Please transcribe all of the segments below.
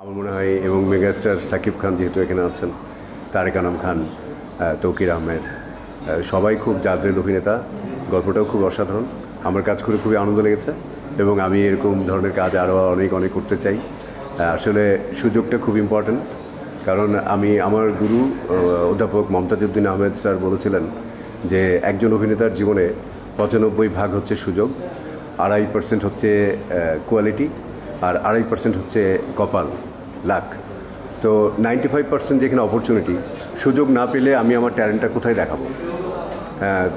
আমার মনে হয় এবং মেগাস্টার সাকিব খান যেহেতু এখানে আছেন, তারেক আনাম খান, তৌকির আহমেদ, সবাই খুব জাজরেল অভিনেতা। গল্পটাও খুব অসাধারণ। আমার কাজ করে খুবই আনন্দ লেগেছে এবং আমি এরকম ধরনের কাজ আরও অনেক অনেক করতে চাই। আসলে সুযোগটা খুব ইম্পর্ট্যান্ট, কারণ আমি আমার গুরু অধ্যাপক মমতাজউদ্দিন আহমেদ স্যার বলেছিলেন যে একজন অভিনেতার জীবনে 95% হচ্ছে সুযোগ, 2.5% হচ্ছে কোয়ালিটি, আর 2.5% হচ্ছে কপাল, লাক। তো 95% যেখানে অপরচুনিটি, সুযোগ না পেলে আমি আমার ট্যালেন্টটা কোথায় দেখাবো?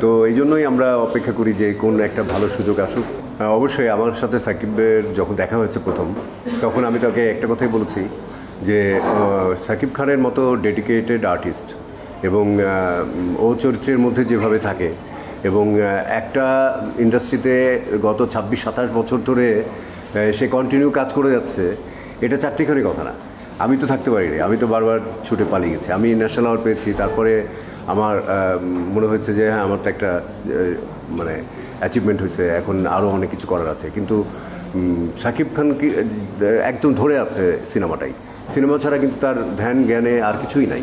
তো এই জন্যই আমরা অপেক্ষা করি যে কোন একটা ভালো সুযোগ আসুক। অবশ্যই আমার সাথে সাকিবের যখন দেখা হয়েছে প্রথম, তখন আমি তাকে একটা কথাই বলেছি যে সাকিব খানের মতো ডেডিকেটেড আর্টিস্ট এবং ও চরিত্রের মধ্যে যেভাবে থাকে এবং একটা ইন্ডাস্ট্রিতে গত 26-27 বছর ধরে সে কন্টিনিউ কাজ করে যাচ্ছে, এটা চারটিখানি কথা না। আমি তো থাকতে পারিনি, আমি তো বারবার ছুটে পালিয়ে গেছি। আমি ন্যাশনাল অ্যাওয়ার্ড পেয়েছি, তারপরে আমার মনে হয়েছে যে হ্যাঁ আমার তো একটা মানে অ্যাচিভমেন্ট হয়েছে, এখন আরও অনেক কিছু করার আছে। কিন্তু সাকিব খান কি একদম ধরে আছে সিনেমাটাই, সিনেমা ছাড়া কিন্তু তার ধ্যান জ্ঞানে আর কিছুই নাই।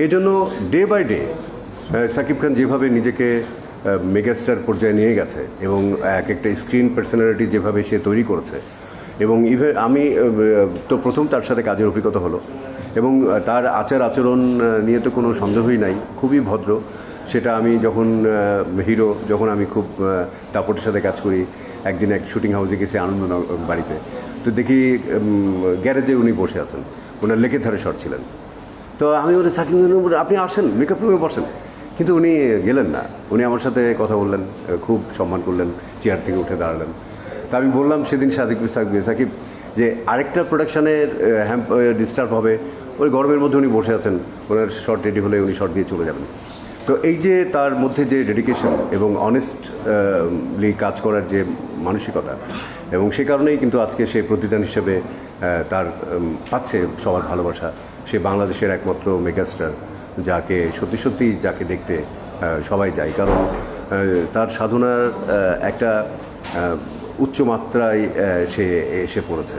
এই জন্য day by day Shakib Khan যেভাবে নিজেকে মেগাস্টার পর্যায়ে নিয়ে গেছে এবং এক একটা স্ক্রিন পার্সোনালিটি যেভাবে সে তৈরি করেছে, এবং আমি তো প্রথম তার সাথে কাজের অভিজ্ঞতা হলো এবং তার আচার আচরণ নিয়ে তো কোনো সন্দেহই নাই, খুবই ভদ্র। সেটা আমি যখন আমি খুব দাপটের সাথে কাজ করি, একদিন এক শুটিং হাউসে গেছি আনন্দ বাড়িতে, তো দেখি গ্যারেজে উনি বসে আছেন, ওনার লেকের ধারে শট ছিলেন। তো আমি বলি সাকিব আপনি আসেন, মেকআপ রুমে বসেন, কিন্তু উনি গেলেন না। উনি আমার সাথে কথা বললেন, খুব সম্মান করলেন, চেয়ার থেকে উঠে দাঁড়ালেন। তা আমি বললাম সেদিন সাকিব যে আরেকটা প্রোডাকশানের ডিস্টার্ব হবে, ওই গরমের মধ্যে উনি বসে আছেন, ওনার শর্ট রেডি হলে উনি শর্ট দিয়ে চলে যাবেন। তো এই যে তার মধ্যে যে ডেডিকেশন এবং অনেস্টলি কাজ করার যে মানসিকতা, এবং সে কারণেই কিন্তু আজকে সে প্রতিদান হিসেবে তার পাচ্ছে সবার ভালোবাসা। সে বাংলাদেশের একমাত্র মেগাস্টার, যাকে সত্যি সত্যি যাকে দেখতে সবাই যায়, কারণ তার সাধনার একটা উচ্চ মাত্রায় সে এসে পড়েছে।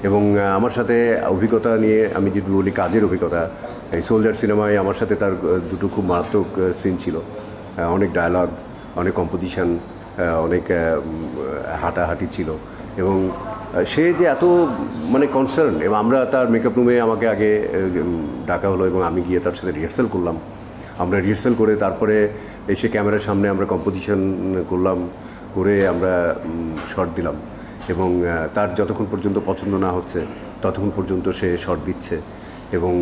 এবং আমার সাথে অভিজ্ঞতা নিয়ে আমি যদি বলি, কাজের অভিজ্ঞতা, এই সোলজার সিনেমায় আমার সাথে তার দুটো খুব মারাত্মক সিন ছিল, অনেক ডায়ালগ, অনেক কম্পোজিশন, অনেক হাঁটাহাঁটি ছিল। এবং সে যে এত মানে কনসার্ন, এবং আমরা তার মেকআপ রুমে আমাকে আগে ডাকা হলো এবং আমি গিয়ে তার সাথে রিহার্সাল করলাম। আমরা রিহার্সাল করে তারপরে এসে ক্যামেরার সামনে আমরা কম্পোজিশন করলাম, করে আমরা শট দিলাম। এবং তার যতক্ষণ পর্যন্ত পছন্দ না হচ্ছে ততক্ষণ পর্যন্ত সে শট দিচ্ছে এবং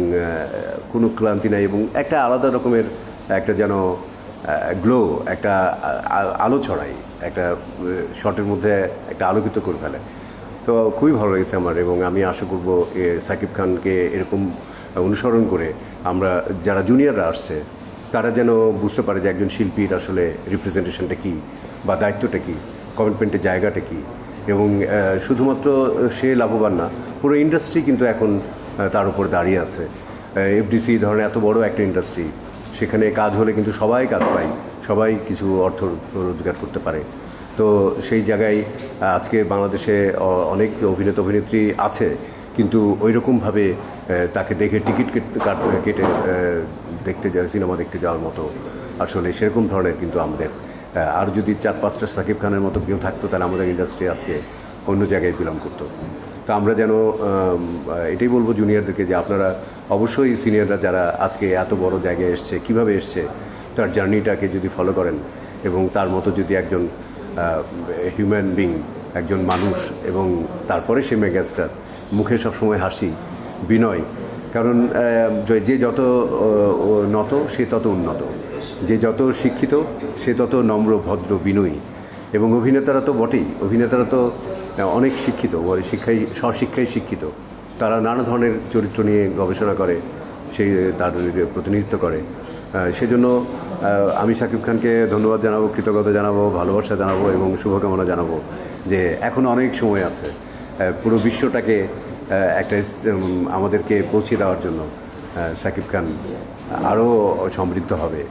কোনো ক্লান্তি নাই, এবং একটা আলাদা রকমের একটা যেন গ্লো, একটা আলো ছড়ায়, একটা শটের মধ্যে একটা আলোকিত করে ফেলে। তো খুবই ভালো লেগেছে আমার, এবং আমি আশা করব সাকিব খানকে এরকম অনুসরণ করে আমরা যারা জুনিয়ররা আসছে তারা যেন বুঝতে পারে যে একজন শিল্পীর আসলে রিপ্রেজেন্টেশনটা কী বা দায়িত্বটা কী, কমিটমেন্টের জায়গাটা কী। এবং শুধুমাত্র সে লাভবান না, পুরো ইন্ডাস্ট্রি কিন্তু এখন তার উপর দাঁড়িয়ে আছে। এফডিসি ধরনের এত বড় একটা ইন্ডাস্ট্রি, সেখানে কাজ হলে কিন্তু সবাই কাজ পায়, সবাই কিছু অর্থ রোজগার করতে পারে। তো সেই জায়গায় আজকে বাংলাদেশে অনেক অভিনেতা অভিনেত্রী আছে, কিন্তু ওই রকমভাবে তাকে দেখে টিকিট কেটে দেখতে যাওয়া, সিনেমা দেখতে যাওয়ার মতো আসলে সেরকম ধরনের কিন্তু আমাদের আর যদি 4-5টা সাকিব খানের মতো কেউ থাকতো, তাহলে আমাদের ইন্ডাস্ট্রি আজকে অন্য জায়গায় বিলং করতো। তো আমরা যেন এটাই বলবো জুনিয়রদেরকে যে আপনারা অবশ্যই সিনিয়ররা যারা আজকে এত বড় জায়গায় এসছে, কীভাবে এসছে, তার জার্নিটাকে যদি ফলো করেন এবং তার মতো যদি একজন হিউম্যান বিং, একজন মানুষ, এবং তারপরে সে মেগাস্টার, মুখে সবসময় হাসি, বিনয়, কারণ যে যত নত সে তত উন্নত, যে যত শিক্ষিত সে তত নম্র, ভদ্র, বিনয়ী। এবং অভিনেতারা তো বটেই, অভিনেতারা তো অনেক শিক্ষিত, স্বশিক্ষায় শিক্ষিত। তারা নানা ধরনের চরিত্র নিয়ে গবেষণা করে, সেই তার প্রতিনিধিত্ব করে। সেজন্য আমি সাকিব খানকে ধন্যবাদ জানাবো, কৃতজ্ঞতা জানাবো, ভালোবাসা জানাবো এবং শুভকামনা জানাবো যে এখনও অনেক সময় আছে পুরো বিশ্বটাকে একটা আমাদেরকে পৌঁছে দেওয়ার জন্য। সাকিব খান আরও সমৃদ্ধ হবে।